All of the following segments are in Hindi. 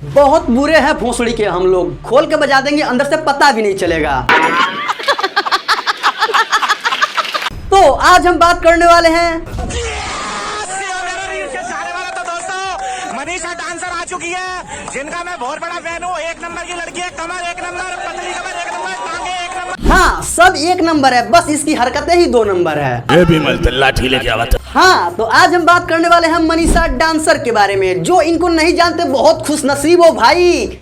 बहुत बुरे हैं भोसड़ी के हम लोग, खोल के बजा देंगे अंदर से पता भी नहीं चलेगा। तो आज हम बात करने वाले हैं मनीषा डांसर आ चुकी है, जिनका मैं बहुत बड़ा फैन हूँ। एक नंबर की लड़की है, कमर एक नंबर, पतली कमर एक नंबर, टांगे एक नंबर। हाँ, सब एक नंबर है, बस इसकी हरकतें ही 2 नंबर है। ये भी लाठी लेके आवा था। हाँ, तो आज हम बात करने वाले हैं मनीषा डांसर के बारे में। जो इनको नहीं जानते बहुत खुश नसीब हो भाई,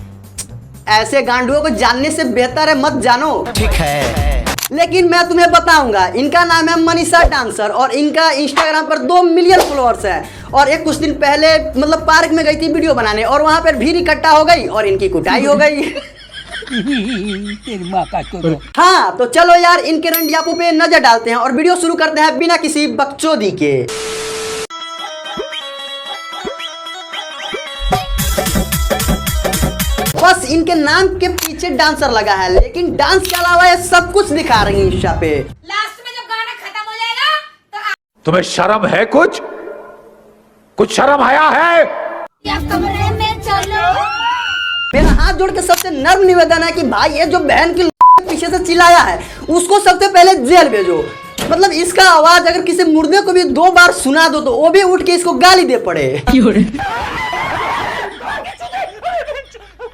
ऐसे गांडुओं को जानने से बेहतर है मत जानो। ठीक है, लेकिन मैं तुम्हें बताऊंगा। इनका नाम है मनीषा डांसर और इनका इंस्टाग्राम पर 2 मिलियन फॉलोअर्स है। और एक कुछ दिन पहले मतलब पार्क में गई थी वीडियो बनाने और वहां पर भीड़ इकट्ठा हो गई और इनकी कुटाई हो गई। हाँ, तो चलो यार इनके रंडियापू पे नजर डालते हैं और वीडियो शुरू करते हैं बिना किसी बकचोदी के। बस इनके नाम के पीछे डांसर लगा है, लेकिन डांस के अलावा ये सब कुछ दिखा रही है इंस्टा पे। लास्ट में जब गाना खत्म हो जाएगा तो तुम्हें शर्म है? कुछ शर्म आया है? या कमरे में चलो। मेरा हाथ जोड़ के सबसे नर्म निवेदन है कि भाई ये जो बहन की पीछे से चिल्लाया है उसको सबसे पहले जेल भेजो। मतलब इसका आवाज अगर किसी मुर्दे को भी 2 बार सुना दो तो वो भी उठ के इसको गाली दे पड़े।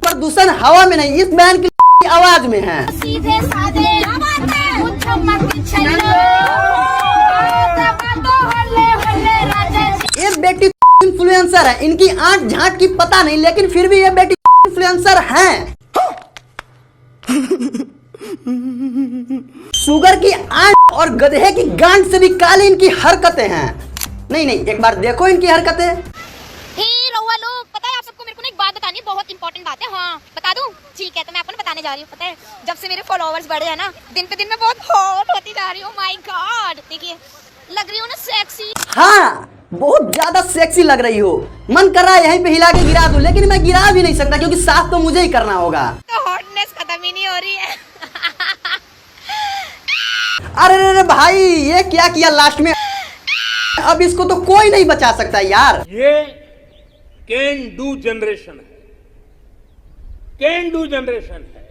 प्रदूषण हवा में नहीं, इस बहन की आवाज में है। सीधे साधे मुझको मत छेड़ो। ये बेटी इन्फ्लुएंसर है, इनकी आंख झांट की पता नहीं, लेकिन फिर भी ये बेटी इन्फ्लुएंसर हैं। शुगर की आंख और गधे की गांड से भी काली इनकी हरकतें हैं। नहीं, एक बार देखो इनकी हरकतें। लोग पता है आप सबको, मेरे को ना एक बात बतानी है, बहुत इंपॉर्टेंट बात है। हाँ बता दूं? ठीक है, तो मैं आपको बताने जा रही हूँ। पता है जब से मेरे फॉलोअर्स बढ़े हैं ना, दिन पे दिन मैं बहुत हॉट होती जा रही हूँ। माय गॉड, देखिए लग रही हूँ ना सेक्सी। हाँ, बहुत ज्यादा सेक्सी लग रही हो। मन कर रहा है यहीं पे हिला के गिरा दूं, लेकिन मैं गिरा भी नहीं सकता क्योंकि साफ तो मुझे ही करना होगा। तो हॉटनेस खत्म ही नहीं हो रही है। अरे भाई, ये क्या किया लास्ट में? अब इसको तो कोई नहीं बचा सकता यार। ये कैन डू जनरेशन है, कैन डू जनरेशन है।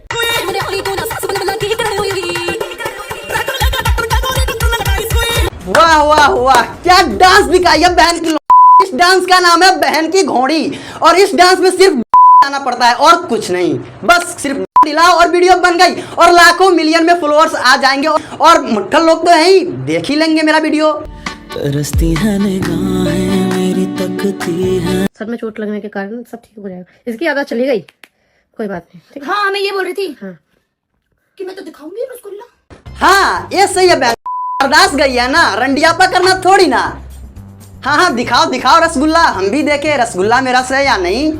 वाह वाह वाह, क्या डांस दिखाई है बहन की। इस डांस का नाम है बहन की घोड़ी और इस डांस में सिर्फ आना पड़ता है और कुछ नहीं। बस सिर्फ दिलाओ और वीडियो बन गई और लाखों मिलियन में फॉलोअर्स आ जाएंगे और मुट्ठल लोग तो है ही, देख ही लेंगे मेरा वीडियो। तरसती है निगाहें मेरी, तकती है। सर में चोट लगने के कारण सब ठीक हो जाएगा। इसकी आदत चली गई, कोई बात नहीं। ठीक है? हाँ, मैं ये बोल रही थी हाँ। कि मैं तो दिखाऊंगी रसगुल्ला। हाँ, ये सही है बहन, बर्दाश्त गई है ना, रंडियापा करना थोड़ी ना। हाँ, दिखाओ रसगुल्ला, हम भी देखे रसगुल्ला में रस है या नहीं।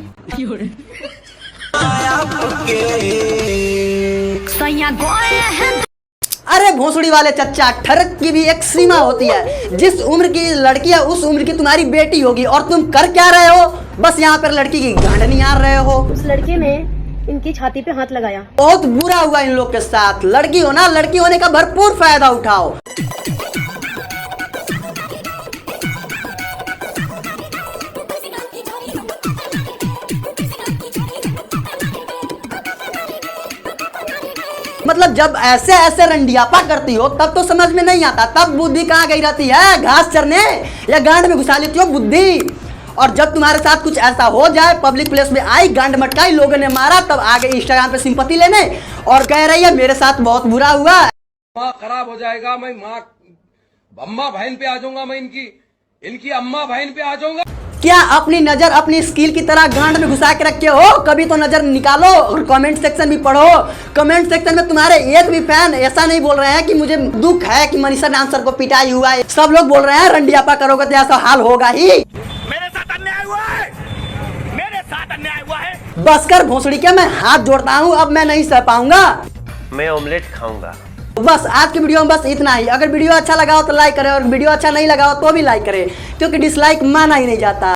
अरे भोसड़ी वाले चच्चा, ठरक की भी एक सीमा होती है। जिस उम्र की लड़की है उस उम्र की तुम्हारी बेटी होगी और तुम कर क्या रहे हो? बस यहाँ पर लड़की की गांड निहार रहे हो। उस लड़के ने इनकी छाती पे हाथ लगाया। बहुत बुरा हुआ इन लोग के साथ। लड़की हो ना, लड़की होने का भरपूर फायदा उठाओ। मतलब जब ऐसे रंडियापा करती हो तब तो समझ में नहीं आता, तब बुद्धि कहाँ गई रहती है? घास चरने या गांड में घुसा लेती हो बुद्धि। और जब तुम्हारे साथ कुछ ऐसा हो जाए, पब्लिक प्लेस में आई, गांड मटकाई, लोगों ने मारा, तब आगे इंस्टाग्राम पे सिंपैथी लेने और कह रही है मेरे साथ बहुत बुरा हुआ। माँ खराब हो जाएगा, मैं माँ अम्मा बहन पे आ जाऊंगा, मैं इनकी अम्मा बहन पे आ जाऊंगा। क्या अपनी नजर अपनी स्किल की तरह गांड में घुसा के रखे हो? कभी तो नजर निकालो और कमेंट सेक्शन भी पढ़ो। कमेंट सेक्शन में तुम्हारे एक भी फैन ऐसा नहीं बोल रहे हैं कि मुझे दुख है कि मनीषा डांसर को पिटाई हुआ है। सब लोग बोल रहे हैं रंडियापा करोगे तो ऐसा हाल होगा ही। मेरे साथ अन्याय हुआ है, मेरे साथ अन्याय हुआ है। बस कर भोसड़ी के, मैं हाथ जोड़ता हूँ, अब मैं नहीं सह पाऊंगा। मैं ऑमलेट खाऊंगा। बस आज की वीडियो में बस इतना ही। अगर वीडियो अच्छा लगा हो तो लाइक करें और वीडियो अच्छा नहीं लगा हो तो भी लाइक करें, क्योंकि डिसलाइक माना ही नहीं जाता।